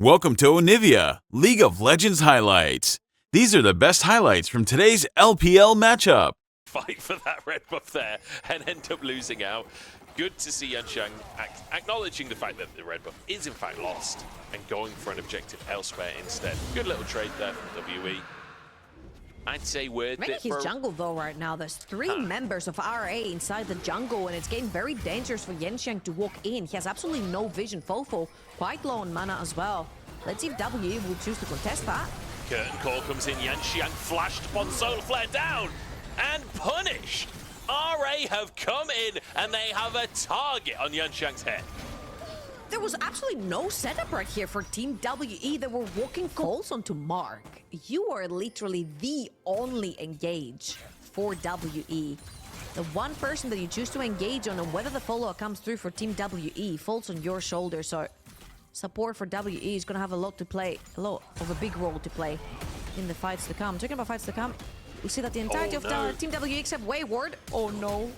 Welcome to Onivia, League of Legends highlights. These are the best highlights from today's LPL matchup. Fight for that red buff there and end up losing out. Good to see Yanxiang acknowledging the fact that the red buff is in fact lost and going for an objective elsewhere instead. Good little trade there from WE. I'd say weird Maybe his jungle though right now. There's three members of RA inside the jungle and it's getting very dangerous for Yanxiang to walk in. He has absolutely no vision. Fofo quite low on mana as well. Let's see if WE will choose to contest that. Curtain call comes in. Yanxiang flashed upon Solar Flare down and punished. RA have come in and they have a target on Yanxiang's head. There was absolutely no setup right here for Team WE. They were walking calls onto Mark. You are literally the only engage for WE. The one person that you choose to engage on and whether the follow-up comes through for Team WE falls on your shoulders. So support for WE is going to have a lot of a big role to play in the fights to come. Talking about fights to come, we see that the entirety of Team WE except Wayward. Oh no.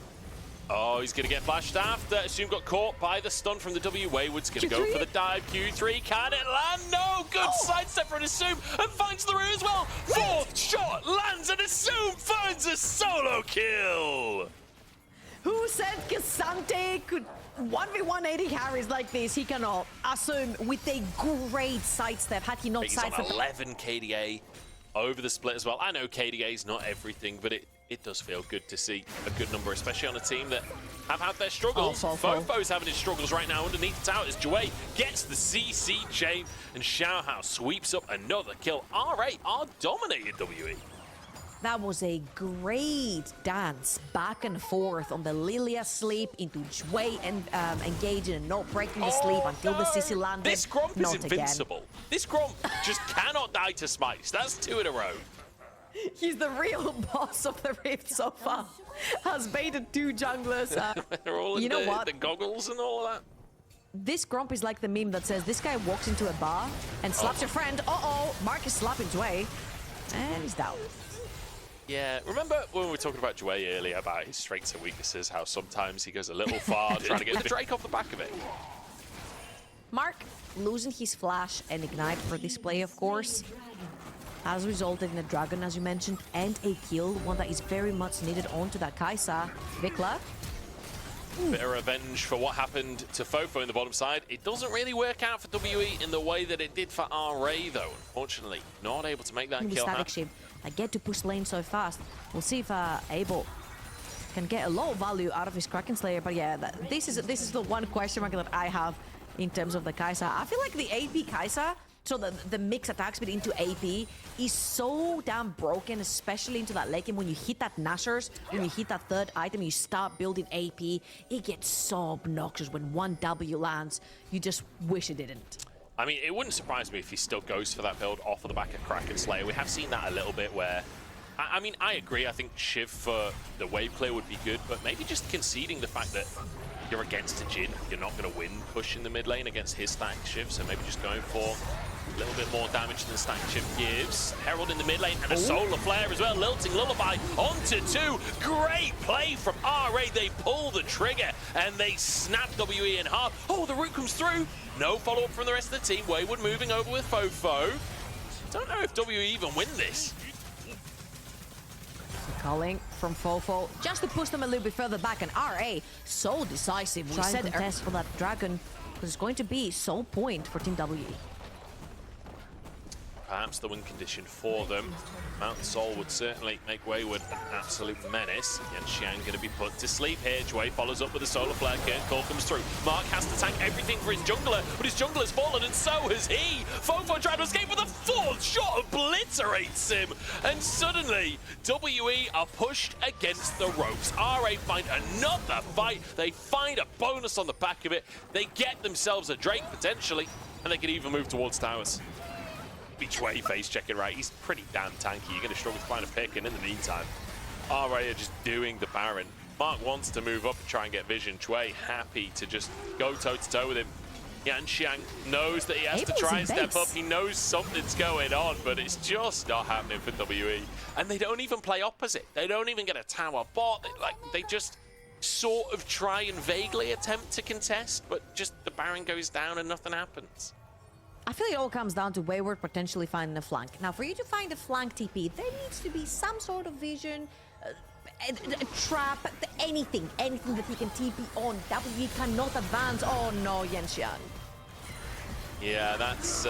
Oh, he's going to get flashed after. Assume got caught by the stun from the W. Wayward's going to go for the dive. Q3, can it land? No! Good sidestep for an Assume and finds the root as well. Fourth shot lands and Assume finds a solo kill. Who said Cassante could 1v1 80 carries like this? He cannot. Assume with a great sidestep. Had he not sidestepped. He's on 11 KDA over the split as well. I know KDA is not everything, but it does feel good to see a good number, especially on a team that have had their struggles. Fofo's having his struggles right now underneath the towers. Jue gets the CC chain, and Xiaohao sweeps up another kill. RA are dominating WE. That was a great dance back and forth on the Lilia sleep into Jue and engaging and not breaking the sleep until the CC landed. This Gromp is invincible. Again. This Gromp just cannot die to Smites. That's 2 in a row. He's the real boss of the Rift so far. Has baited 2 junglers. They're all in the goggles and all of that. This Gromp is like the meme that says, this guy walks into a bar and slaps your friend. Uh-oh, Mark is slapping Jue. And he's down. Yeah, remember when we were talking about Jue earlier about his strengths and weaknesses, how sometimes he goes a little far trying to get the Drake off the back of it? Mark losing his flash and ignite for this play, of course, has resulted in a dragon, as you mentioned, and a kill, one that is very much needed onto that Kai'Sa. Vikla. Bit of revenge for what happened to Fofo in the bottom side. It doesn't really work out for WE in the way that it did for RA, though. Unfortunately, not able to make that kill happen. I get to push lane so fast. We'll see if Abel can get a lot of value out of his Kraken Slayer. But yeah, this is the one question mark that I have in terms of the Kai'Sa. I feel like the AP Kai'Sa, so the mix attack speed into AP is so damn broken, especially into that late game. When you hit that Nashers, when you hit that third item, you start building AP. It gets so obnoxious when one W lands. You just wish it didn't. I mean, it wouldn't surprise me if he still goes for that build off of the back of Kraken Slayer. We have seen that a little bit where, I mean, I agree. I think Shiv for the wave clear would be good, but maybe just conceding the fact that you're against a Jhin, you're not going to win pushing the mid lane against his stacked Shiv, so maybe just going for a little bit more damage than stacked Shiv gives. Herald in the mid lane and a Solar Flare as well. Lilting Lullaby onto 2. Great play from RA. They pull the trigger and they snap WE in half. Oh, the root comes through. No follow-up from the rest of the team. Wayward moving over with Fofo. Don't know if WE even win this. Calling from Fofo just to push them a little bit further back, and RA so decisive. We said test for that dragon because it's going to be sole point for Team WE. Perhaps the win condition for them. Mountain Soul would certainly make Wayward an absolute menace. Yanxiang going to be put to sleep here. Jue follows up with a Solar Flare. Curtain call comes through. Mark has to tank everything for his jungler, but his jungler's fallen, and so has he. Fofo tried to escape with a 4th shot, obliterates him. And suddenly, WE are pushed against the ropes. RA find another fight. They find a bonus on the back of it. They get themselves a Drake, potentially, and they can even move towards towers. Jue face checking right. He's pretty damn tanky. You're going to struggle to find a pick, and in the meantime, RA are just doing the Baron. Mark wants to move up and try and get vision. Jue happy to just go toe-to-toe with him. Yanxiang knows that he has to try and step up. He knows something's going on, but it's just not happening for WE. And they don't even play opposite. They don't even get a tower bot. They just sort of try and vaguely attempt to contest, but just the Baron goes down and nothing happens. I feel it all comes down to Wayward potentially finding a flank. Now, for you to find a flank TP, there needs to be some sort of vision, a trap, anything that he can TP on. WE cannot advance. Oh no, Yanxiang. Yeah, that's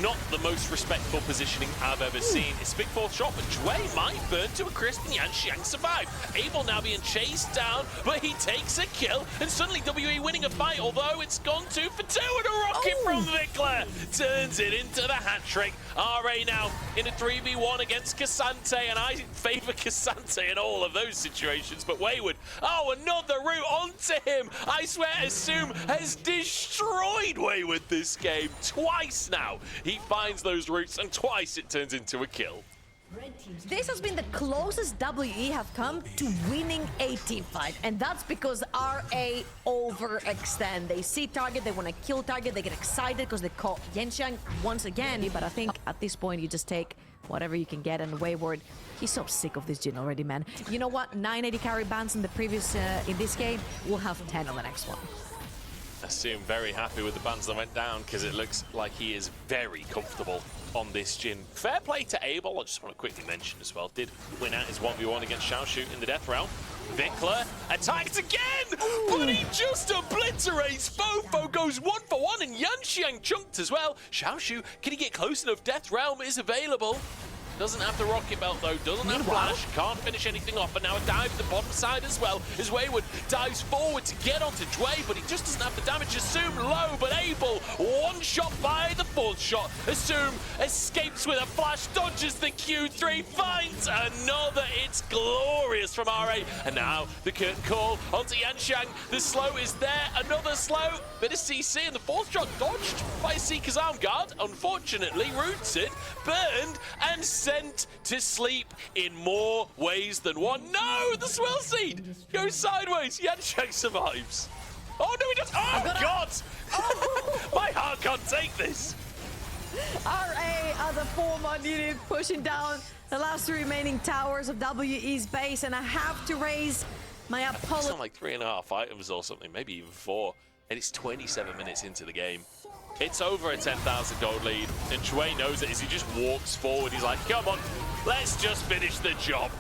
not the most respectful positioning I've ever seen. It's a big fourth shot, but Jue might burn to a crisp and Yanxiang survive. Abel now being chased down, but he takes a kill, and suddenly WE winning a fight, although it's gone 2 for 2, and a rocket from Vikler turns it into the hat-trick. RA now in a 3v1 against Cassante, and I favor Cassante in all of those situations, but Wayward, oh, another route onto him. I swear, Assume has destroyed Wayward this game twice now. He finds those routes, and twice it turns into a kill. This has been the closest WE have come to winning a team fight, and that's because RA overextend. They see target, they want to kill target, they get excited because they caught Yanxiang once again. But I think at this point you just take whatever you can get, and Wayward, he's so sick of this Jhin already, man. You know what? 980 carry bans in the previous in this game. We'll have 10 on the next one. Assume very happy with the bans that went down because it looks like he is very comfortable on this Jhin. Fair play to Abel, I just want to quickly mention as well, did win out his 1v1 against Xiaoshu in the death realm. Vikler attacks again, but he just obliterates. Fofo goes 1 for 1 and Yanxiang chunked as well. Xiaoshu, can he get close enough? Death realm is available. Doesn't have the rocket belt though, doesn't have flash, can't finish anything off, but now a dive at the bottom side as well as Wayward dives forward to get onto Dway, but he just doesn't have the damage. Assume low, but Abel, one shot by the fourth shot. Assume escapes with a flash, dodges the Q3, finds another. It's glorious from RA, and now the curtain call onto Yanxiang. The slow is there, another slow, bit of CC, and the fourth shot dodged by Seeker's arm guard. Unfortunately, rooted, burned, and sent to sleep in more ways than one. No, the swell seed goes sideways. Yanxiang survives. Oh no, he does. Oh God! Oh. My heart can't take this. RA as a former unit pushing down the last 3 remaining towers of WE's base, and I have to raise my apology. It's like 3.5 items or something, maybe even 4, and it's 27 minutes into the game. It's over a 10,000 gold lead, and Chue knows it as he just walks forward. He's like, come on, let's just finish the job.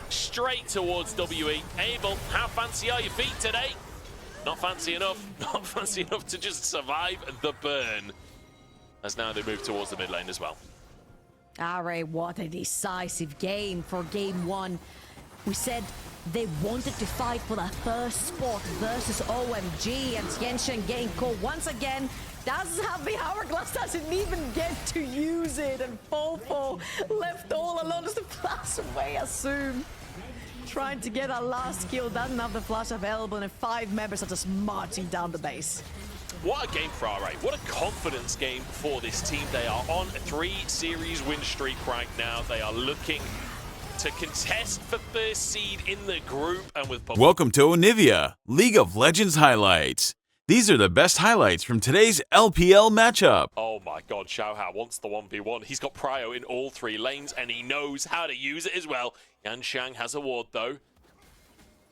Straight towards WE. Abel, how fancy are your feet today? Not fancy enough. Not fancy enough to just survive the burn. As now they move towards the mid lane as well. RA, what a decisive game for game 1. We said they wanted to fight for the first spot versus OMG, and Yanxiang getting caught once again. Doesn't have the hourglass, doesn't even get to use it, and Fofo left all alone just to flash away. Assume trying to get a last kill, doesn't have the flash available, and 5 members are just marching down the base. What a game for RA. What a confidence game for this team. They are on a 3-series win streak right now. They are looking to contest for first seed in the group, and with Welcome to Onivia, League of Legends highlights. These are the best highlights from today's LPL matchup. Oh my God, Xiaohao wants the 1v1. He's got prio in all 3 lanes, and he knows how to use it as well. Yanxiang has a ward though.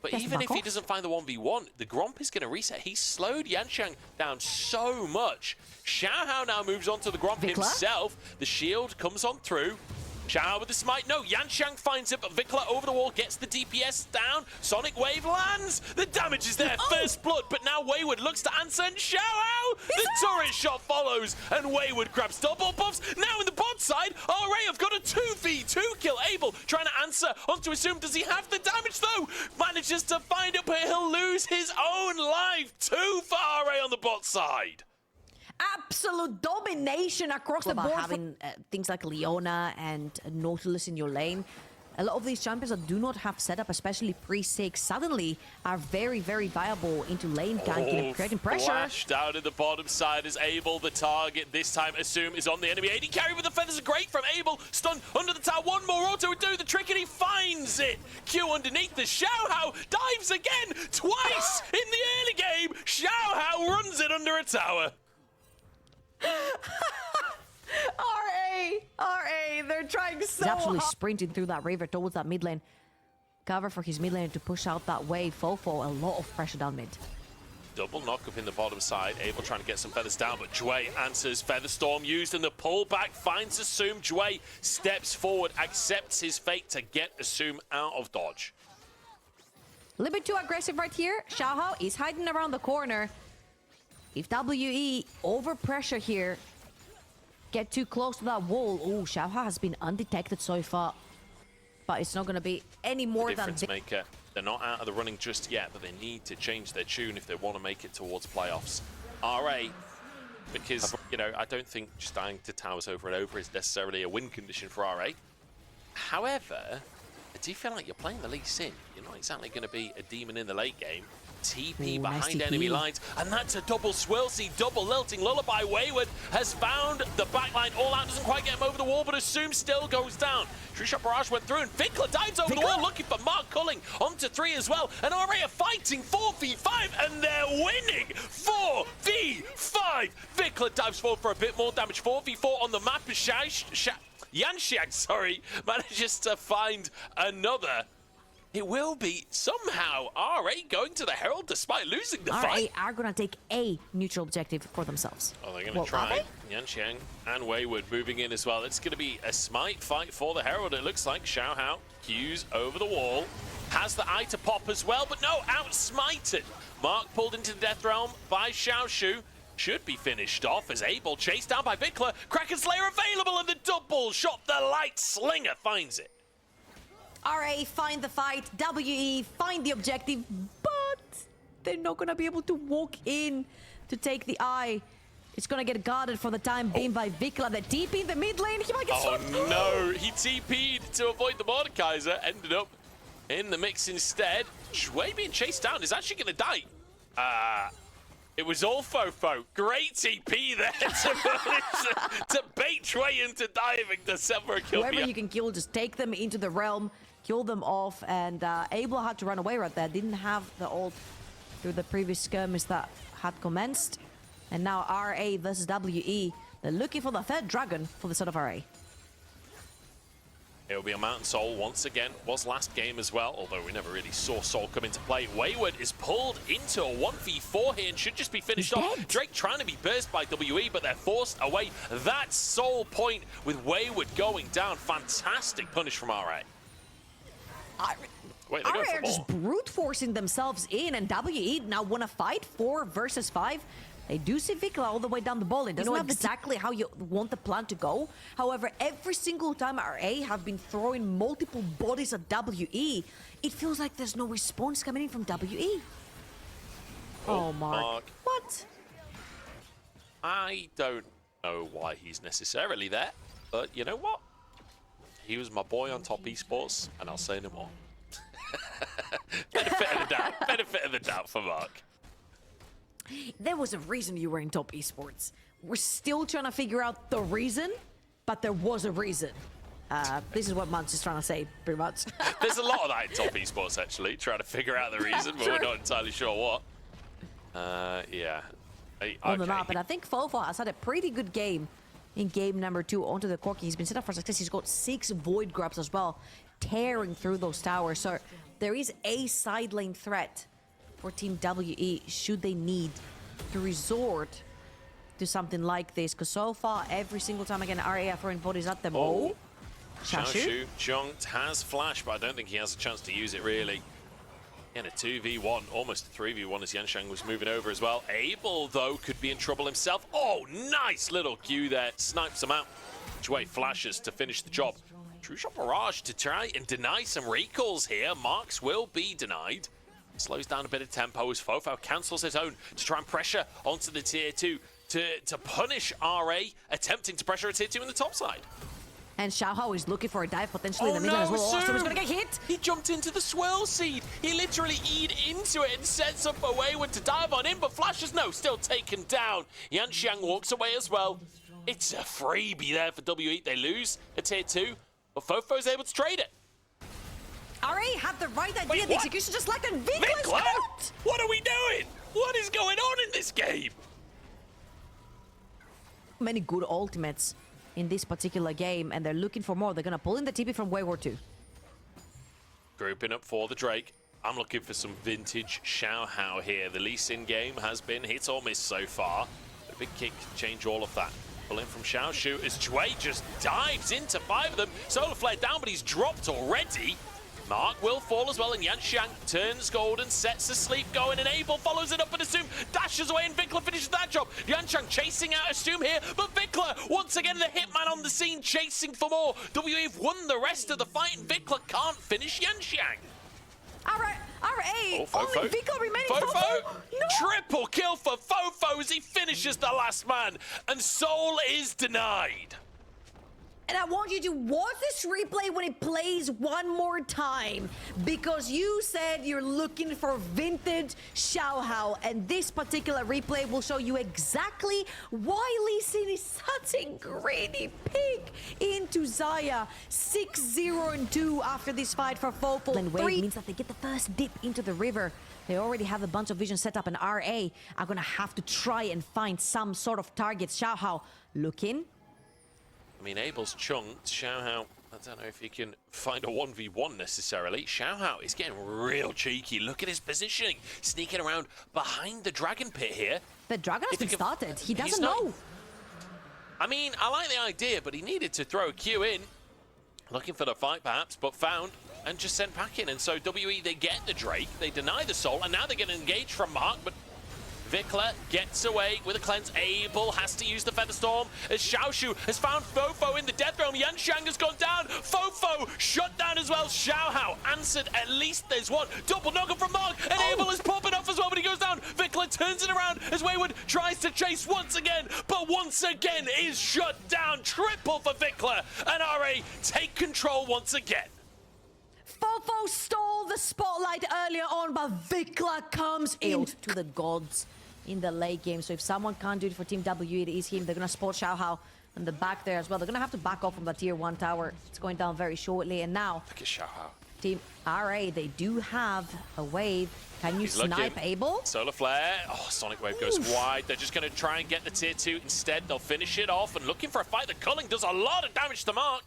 But even if he doesn't find the 1v1, the Gromp is going to reset. He slowed Yanxiang down so much. Xiaohao now moves on to the Gromp himself. The shield comes on through. Xiaohao with the smite. No, Yanxiang finds it, but Vikler over the wall gets the DPS down. Sonic Wave lands. The damage is there. First blood, but now Wayward looks to answer, and Xiaohao, the turret shot follows, and Wayward grabs double buffs. Now in the bot side, RA have got a 2v2 kill. Abel trying to answer onto Assume. Does he have the damage though? Manages to find it, but he'll lose his own life. 2 for RA on the bot side. Absolute domination across the board. Having things like Leona and Nautilus in your lane. A lot of these champions that do not have setup, especially pre-6, suddenly are very, very viable into lane ganking and creating pressure. Flashed out at the bottom side is Abel, the target. This time, Assume is on the enemy. 80 carry with the feathers are great from Abel. Stun under the tower. One more auto would do the trick, and he finds it. Q underneath the Xiaohao dives again twice in the early game. Xiaohao runs it under a tower. RA, they're trying so hard. He's absolutely sprinting through that river towards that mid lane. Cover for his mid lane to push out that wave. Fofo, a lot of pressure down mid. Double knock up in the bottom side. Abel trying to get some feathers down, but Jway answers. Featherstorm used, and the pullback finds Assume. Jway steps forward, accepts his fate to get Assume out of dodge. A little bit too aggressive right here. Xiaohao is hiding around the corner. If WE over pressure here, get too close to that wall. Oh, Xiaohao has been undetected so far. But it's not going to be any more than... Difference maker. They're not out of the running just yet, but they need to change their tune if they want to make it towards playoffs. RA, because, you know, I don't think just dying to towers over and over is necessarily a win condition for RA. However, I do feel like you're playing the Lee Sin. You're not exactly going to be a demon in the late game. TP behind enemy lines, and that's a double swirl seed, double lilting lullaby. Wayward has found the backline. All out doesn't quite get him over the wall, but Assume still goes down. Trishot Barrage went through, and Vikla dives over the wall, looking for Mark Culling onto 3 as well. And RA are fighting 4v5, and they're winning 4v5. Vikla dives forward for a bit more damage. 4v4 on the map as Yanxiang, sorry, manages to find another. It will be somehow RA going to the Herald despite losing the fight. RA are going to take a neutral objective for themselves. Oh, they're going to try. Yanxiang and Wayward moving in as well. It's going to be a smite fight for the Herald. It looks like Xiaohao cues over the wall. Has the eye to pop as well, but no, outsmited. Mark pulled into the Death Realm by Xiaoshu. Should be finished off as Abel chased down by Vikla. Kraken Slayer available, and the double shot. The Light Slinger finds it. RA find the fight, WE find the objective, but they're not going to be able to walk in to take the eye. It's going to get guarded for the time being by Vikla. The TP in the mid lane, he might get Oh swapped. no, he TP'd to avoid the Mordekaiser, ended up in the mix instead. Jway being chased down is actually going to die. It was all Fofo. Great TP there to bait Jway into diving to sever a kill. Whoever you can kill, just take them into the realm, kill them off, and Abel had to run away right there. Didn't have the ult through the previous skirmish that had commenced. And now RA versus WE. They're looking for the third dragon for the side of RA. It'll be a Mountain Soul once again. Was last game as well, although we never really saw Soul come into play. Wayward is pulled into a 1v4 here and should just be finished off. Drake trying to be burst by WE, but they're forced away. That Soul point with Wayward going down. Fantastic punish from RA. Wait, they're going for RA are just brute forcing themselves in, and WE now want to fight 4 versus 5. They do see Vikla all the way down the ball. It doesn't know exactly how you want the plan to go. However, every single time RA have been throwing multiple bodies at WE, it feels like there's no response coming in from WE. Oh, Mark. What? I don't know why he's necessarily there, but you know what? He was my boy on Top Esports, and I'll say no more. Benefit of the doubt. Benefit of the doubt for Mark. There was a reason you were in Top Esports. We're still trying to figure out the reason, but there was a reason. This is what Mans is trying to say, pretty much. There's a lot of that in Top Esports, actually, trying to figure out the reason, but we're not entirely sure what. Yeah. On the map, and I think Fofo has had a pretty good game in game number 2 onto the Corki. He's been set up for success. He's got 6 void grabs as well, tearing through those towers. So there is a side lane threat for Team WE should they need to resort to something like this, because so far every single time again RA are throwing bodies at them. Oh, Xiaoshu junked, has flash, but I don't think he has a chance to use it really. In a 2v1, almost a 3v1 as Yanxiang was moving over as well. Abel, though, could be in trouble himself. Oh, nice little Q there. Snipes him out. Jway flashes to finish the job. True Shot Barrage to try and deny some recalls here. Marks will be denied. Slows down a bit of tempo as Fofo cancels his own to try and pressure onto the tier 2 to punish RA, attempting to pressure a tier 2 in the top side. And Xiaohao is looking for a dive potentially in the middle as well. So he's going to get hit. He jumped into the swirl seed. He literally E'd into it and sets up a Wayward to dive on him, but flashes no, still taken down. Yanxiang walks away as well. It's a freebie there for WE. They lose a tier 2, but Fofo's able to trade it. RA had the right idea. Wait, the execution just like that. Vikla's out. What are we doing? What is going on in this game? Many good ultimates in this particular game, and they're looking for more. They're going to pull in the TP from Wayward too. Grouping up for the Drake. I'm looking for some vintage Xiaohao here. The Lee Sin game has been hit or miss so far. A big kick can change all of that. Pull in from Xiaoshu as Jue just dives into 5 of them. Solar Flare down, but he's dropped already. Mark will fall as well, and Yanxiang turns gold and sets the sleep going, and Abel follows it up and Assume dashes away, and Vikla finishes that job. Yanxiang chasing out Assume here, but Vikla, once again, the hitman on the scene, chasing for more. WE have won the rest of the fight, and Vikla can't finish Yanxiang. RA, Oh, only Vikla remaining. Fofo! No. Triple kill for Fofo as he finishes the last man, and Soul is denied. And I want you to watch this replay when it plays one more time, because you said you're looking for vintage Xiaohao, and this particular replay will show you exactly why Lee Sin is such a greedy pig into Xayah. 6-0-2 after this fight for Fofo. And wave means that they get the first dip into the river. They already have a bunch of vision set up, and RA are gonna have to try and find some sort of target. Xiaohao looking. I mean, Abel's chunked. Xiaohao, I don't know if he can find a 1v1 necessarily. Xiaohao is getting real cheeky. Look at his positioning. Sneaking around behind the Dragon Pit here. The Dragon has been started. He doesn't He's not- know. I mean, I like the idea, but he needed to throw a Q in. Looking for the fight, perhaps, but found and just sent back in. And so WE, they get the Drake. They deny the Soul, and now they're getting engaged from Mark, but Vikla gets away with a cleanse. Abel has to use the Feather Storm as Xiaoshu has found Fofo in the Death Realm. Yanxiang has gone down. Fofo shut down as well. Xiaohao answered. At least there's one. Double knocker from Mark, and Abel is popping off as well, but he goes down. Vikla turns it around as Wayward tries to chase once again, but once again is shut down. Triple for Vikla, and RA take control once again. Fofo stole the spotlight earlier on, but Vikla comes in to the gods in the late game. So if someone can't do it for Team W, it is him. They're going to spot Xiaohao in the back there as well. They're going to have to back off from the tier 1 tower. It's going down very shortly. And now, Look at Xiaohao. Team RA, they do have a wave. Can you He's snipe looking. Abel? Solar Flare. Oh, Sonic Wave goes wide. They're just going to try and get the tier 2. Instead, they'll finish it off. And looking for a fight, the culling does a lot of damage to Mark.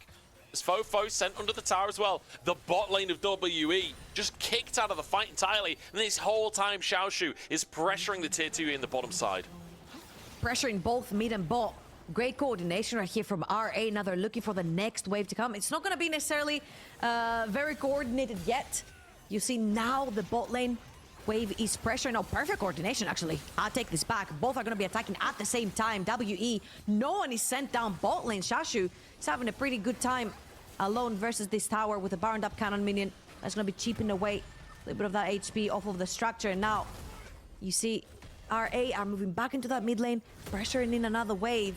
As Fofo sent under the tower as well. The bot lane of WE just kicked out of the fight entirely. And this whole time, Xiaoshu is pressuring the tier 2 in the bottom side. Pressuring both mid and bot. Great coordination right here from RA. Now they're looking for the next wave to come. It's not going to be necessarily very coordinated yet. You see now the bot lane wave is pressuring. No, perfect coordination, actually. I'll take this back. Both are going to be attacking at the same time. WE, no one is sent down bot lane. Xiaoshu is having a pretty good time alone versus this tower with a Baroned Up Cannon minion. That's going to be cheaping away a little bit of that HP off of the structure. Now, you see RA are moving back into that mid lane, pressuring in another wave.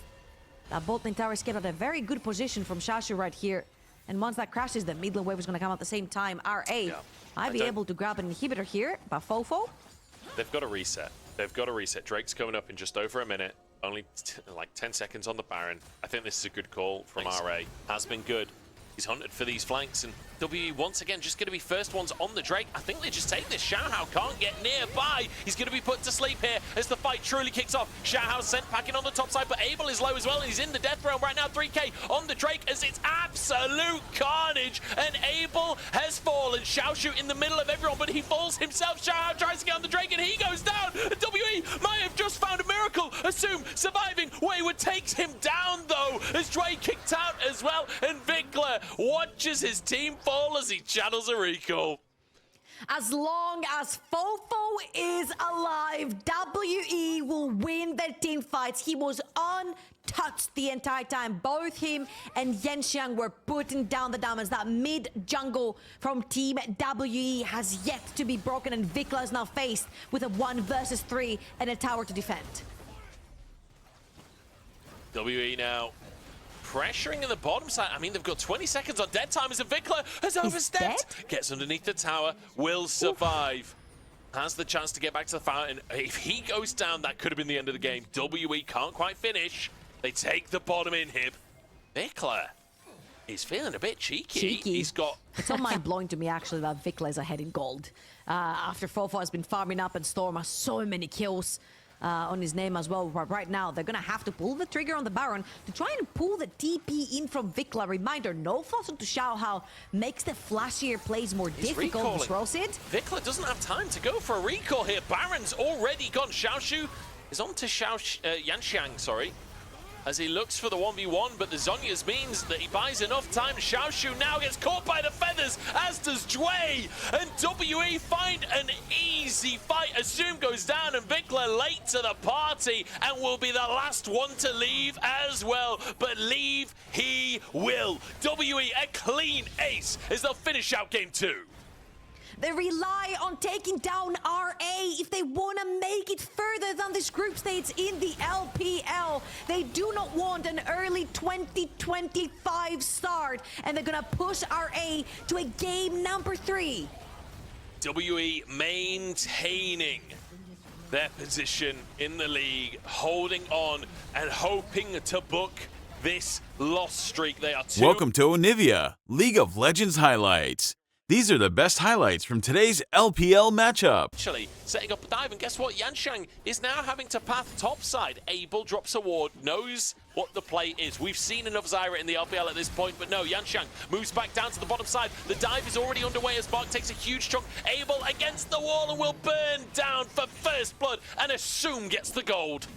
That bot lane tower is kept at a very good position from Xiaoshu right here. And once that crashes, the mid lane wave is going to come at the same time. RA might be able to grab an inhibitor here, but Fofo? They've got to reset. They've got to reset. Drake's coming up in just over a minute. Only like 10 seconds on the Baron. I think this is a good call from RA. Has been good. He's hunted for these flanks, and WE once again just going to be first ones on the Drake. I think they just take this. Xiaohao can't get nearby. He's going to be put to sleep here as the fight truly kicks off. Xiaohao sent packing on the top side, but Abel is low as well, and he's in the death realm right now. 3k on the Drake as it's absolute carnage, and Abel has fallen. Xiaoshu in the middle of everyone, but he falls himself. Xiaohao tries to get on the Drake, and he goes down. WE might have just found a miracle. Assume surviving. Wayward takes him down, though, as Drake kicked out as well, and Vikla watches his team fall as he channels a recall. As long as Fofo is alive, WE will win their team fights. He was untouched the entire time. Both him and Yanxiang were putting down the diamonds. That mid jungle from Team WE has yet to be broken, and Vikla is now faced with a 1 versus 3 and a tower to defend. WE now pressuring in the bottom side. I mean, they've got 20 seconds on dead time as a Vikla has overstepped. Gets underneath the tower, will survive. Has the chance to get back to the fountain. If he goes down, that could have been the end of the game. WE can't quite finish. They take the bottom inhib. Vikla is feeling a bit cheeky. He's got... It's so mind-blowing to me, actually, that Vikla is ahead in gold. After Fofo has been farming up and Storm has so many kills. on his name as well. But right now, they're going to have to pull the trigger on the Baron to try and pull the TP in from Vikla. Reminder, no flash onto Xiaohao makes the flashier plays more difficult to throw it. Vikla doesn't have time to go for a recall here. Baron's already gone. Xiaoshu is on to Yanxiang, sorry, as he looks for the 1v1, but the Zhonya's means that he buys enough time. Xiaoshu now gets caught by the feathers, as does Jue, and WE find an easy fight. Assume goes down, and Vikla late to the party, and will be the last one to leave as well, but leave he will. WE a clean ace as they'll finish out game 2. They rely on taking down RA if they want to make it further than this group stage in the LPL. They do not want an early 2025 start, and they're going to push RA to a game number 3. WE maintaining their position in the league, holding on and hoping to book this loss streak. They are Welcome to Onivia, League of Legends highlights. These are the best highlights from today's LPL matchup. Actually setting up a dive, and guess what? Yanxiang is now having to path topside. Abel drops a ward, knows what the play is. We've seen enough Zyra in the LPL at this point, but no, Yanxiang moves back down to the bottom side. The dive is already underway as Mark takes a huge chunk. Abel against the wall and will burn down for first blood, and Assume gets the gold.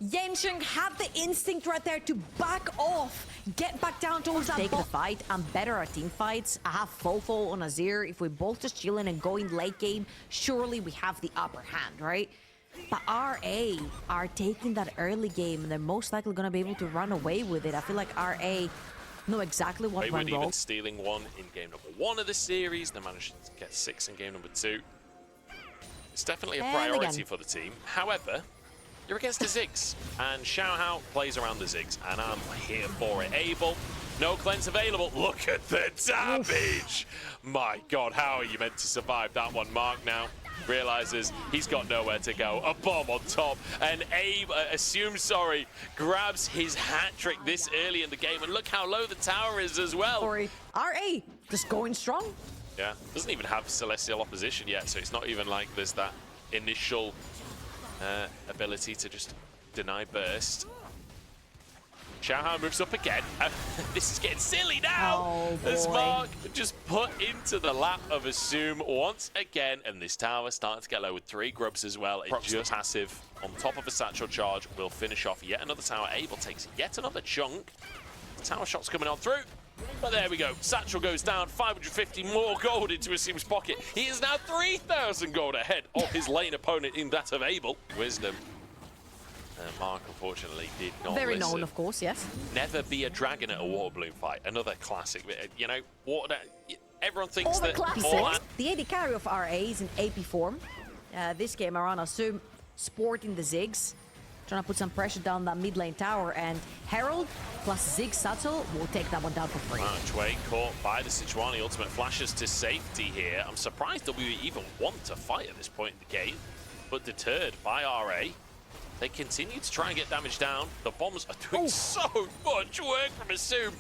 Yanxiang had the instinct right there to back off, get back down towards that take the fight. I'm better at team fights. I have Fofo on Azir. If we're both just chilling and going late game, surely we have the upper hand, right? But RA are taking that early game, and they're most likely going to be able to run away with it. I feel like RA know exactly what went wrong. Even stealing 1 in game number 1 of the series. They managed to get 6 in game number 2. It's definitely a priority for the team. However, you're against the Ziggs, and Xiaohao plays around the Ziggs, and I'm here for it. Abel, no cleanse available. Look at the damage! My God, how are you meant to survive that one? Mark now realizes he's got nowhere to go. A bomb on top, and Assume grabs his hat trick this early in the game, and look how low the tower is as well. RA just going strong. Yeah, doesn't even have Celestial opposition yet, so it's not even like there's that initial ability to just deny burst. Xiaohao moves up again. This is getting silly now. As Mark just put into the lap of Assume once again, and this tower starting to get low with 3 grubs as well. It's just passive on top of a satchel charge will finish off yet another tower. Abel takes yet another chunk. The tower shot's coming on through. But there we go. Satchel goes down, 550 more gold into Assume's pocket. He is now 3,000 gold ahead of his lane opponent in that of Abel. Wisdom. Mark, unfortunately, did not Very listen. known, of course, yes. Never be a dragon at a water balloon fight. Another classic. You know, everyone thinks all the that... classics. The AD carry of RA is in AP form. This game around Assume sporting the Ziggs. Trying to put some pressure down that mid lane tower, and Herald plus Ziggs Satchel will take that one down for free. Jue caught by the Sejuani ultimate flashes to safety here. I'm surprised that we even want to fight at this point in the game, but deterred by RA. They continue to try and get damage down. The bombs are doing so much work from Assume.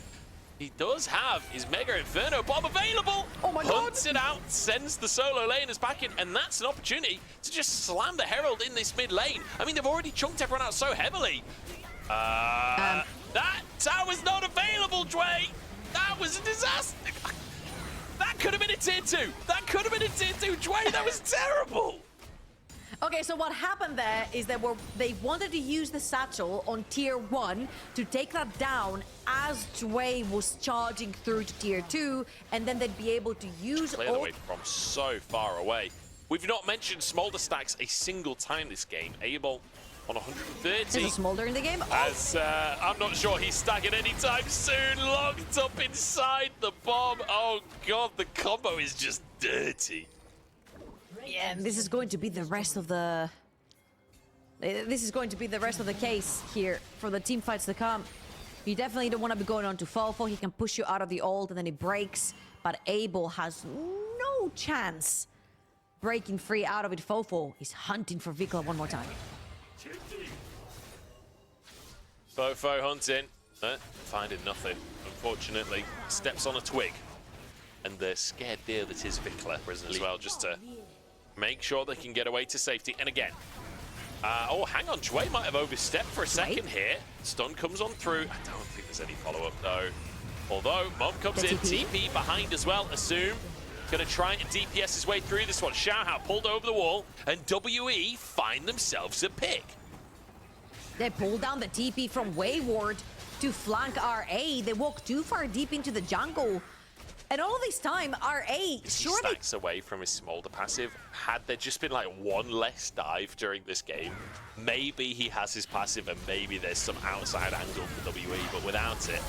He does have his Mega Inferno bomb available. Oh my God. Hunts it out, sends the solo laners back in, and that's an opportunity to just slam the Herald in this mid lane. I mean, they've already chunked everyone out so heavily. That tower's not available, Jue. That was a disaster. That could have been a tier 2. That could have been a tier 2, Jue. That was terrible. Okay, so what happened there is that they wanted to use the satchel on tier 1 to take that down as Jue was charging through to tier 2, and then they'd be able to use Clear the way from so far away. We've not mentioned Smolder stacks a single time this game. Abel on 130. There's a Smolder in the game. As I'm not sure he's stacking anytime soon. Locked up inside the bomb. Oh God, the combo is just dirty. Yeah, and this is going to be the rest of the... This is going to be the rest of the case here for the team fights to come. You definitely don't want to be going on to Fofo. He can push you out of the ult and then he breaks. But Abel has no chance breaking free out of it. Fofo is hunting for Vikla one more time. Fofo hunting, finding nothing. Unfortunately, steps on a twig. And the scared deer that is Vikla as well, just to make sure they can get away to safety. And again, Oh, hang on. Jway might have overstepped for a second here. Stun comes on through. I don't think there's any follow-up, though. Although, Mob comes in, TP behind as well, assume. Gonna try and DPS his way through this one. Xiaohao pulled over the wall, and WE find themselves a pick. They pull down the TP from Wayward to flank RA. They walk too far deep into the jungle. And all this time, RA surely... Stacks away from his smolder passive. Had there just been like one less dive during this game, maybe he has his passive and maybe there's some outside angle for WE, but without it,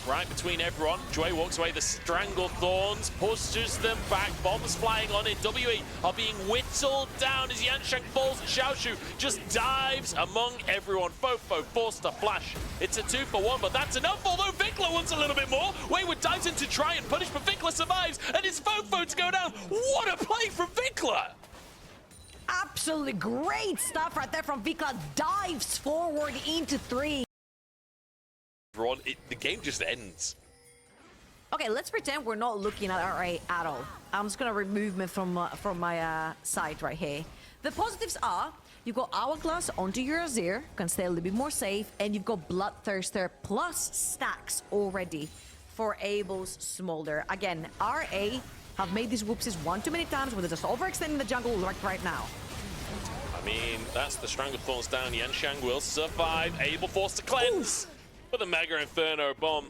right between everyone, Jway walks away, the Strangle Thorns pushes them back, bombs flying on in. WE are being whittled down as Yansheng falls and Xiaoshu just dives among everyone. Fofo forced to flash. It's a 2-for-1, but that's enough, although Vikla wants a little bit more. Wayward dives in to try and punish, but Vikla survives, and it's Fofo to go down. What a play from Vikla! Absolutely great stuff right there from Vikla. Dives forward into 3. The game just ends. Okay, let's pretend we're not looking at RA at all. I'm just gonna remove me from my side right here. The positives are you've got Hourglass onto your Azir, can stay a little bit more safe, and you've got Bloodthirster plus stacks already for Abel's Smolder. Again, RA have made these whoopsies one too many times where they're just overextending the jungle like right now. I mean, that's the Strangled Thorns down. Yansheng will survive. Abel forced to cleanse with a Mega Inferno bomb.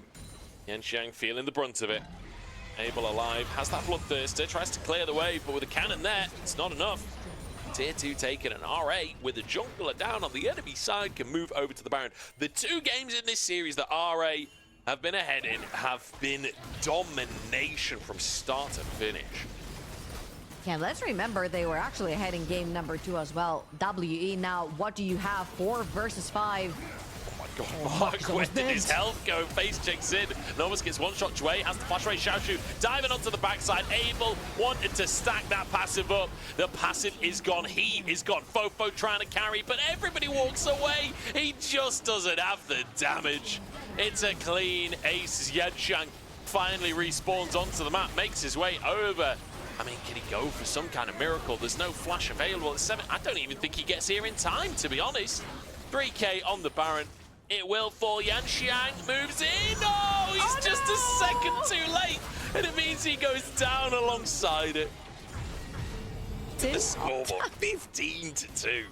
Yansheng feeling the brunt of it. Abel alive, has that Bloodthirster, tries to clear the way, but with a cannon there, it's not enough. Tier 2 taken, and RA with a jungler down on the enemy side can move over to the Baron. The 2 games in this series that RA have been ahead in have been domination from start to finish. Yeah, let's remember they were actually ahead in game number 2 as well. WE now, what do you have? 4 versus 5. God, Mark, where did his health go? Face checks in. Novus gets one shot. Jway has the flash away. Xiaoshu diving onto the backside. Abel wanted to stack that passive up. The passive is gone. He is gone. Fofo trying to carry, but everybody walks away. He just doesn't have the damage. It's a clean ace. Yansheng finally respawns onto the map, makes his way over. I mean, can he go for some kind of miracle? There's no flash available at 7. I don't even think he gets here in time, to be honest. 3K on the Baron. It will fall. Yansheng moves in. Oh, he's just a second too late. And it means he goes down alongside it. The scoreboard, 15-2.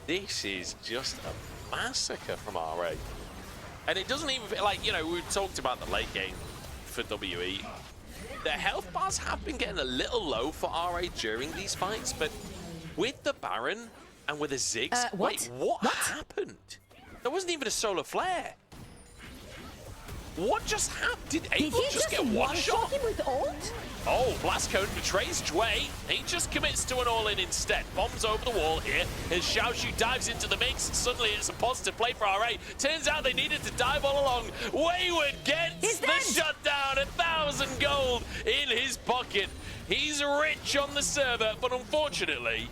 This is just a massacre from RA. And it doesn't even feel like, you know, we talked about the late game for WE. Their health bars have been getting a little low for RA during these fights, but with the Baron and with the Ziggs, wait, what happened? There wasn't even a solar flare. What just happened? Did Abel just get one shot? Him with ult? Oh, Blast Cone betrays Jway. He just commits to an all-in instead. Bombs over the wall here as Xiaoshu dives into the mix. Suddenly it's a positive play for RA. Turns out they needed to dive all along. Wayward gets the shutdown. 1,000 gold in his pocket. He's rich on the server, but unfortunately,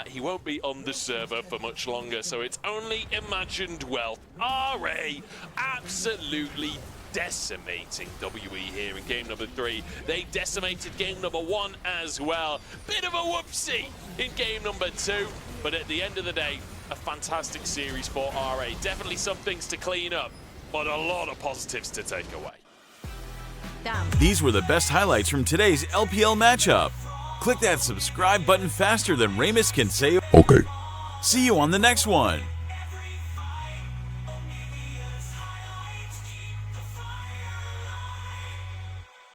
he won't be on the server for much longer, so it's only imagined wealth. RA absolutely decimating WE here in game number 3. They decimated game number 1 as well. Bit of a whoopsie in game number 2, but at the end of the day, a fantastic series for RA. Definitely some things to clean up, but a lot of positives to take away. Damn. These were the best highlights from today's LPL matchup. Click that subscribe button faster than Ramus can say okay. See you on the next one.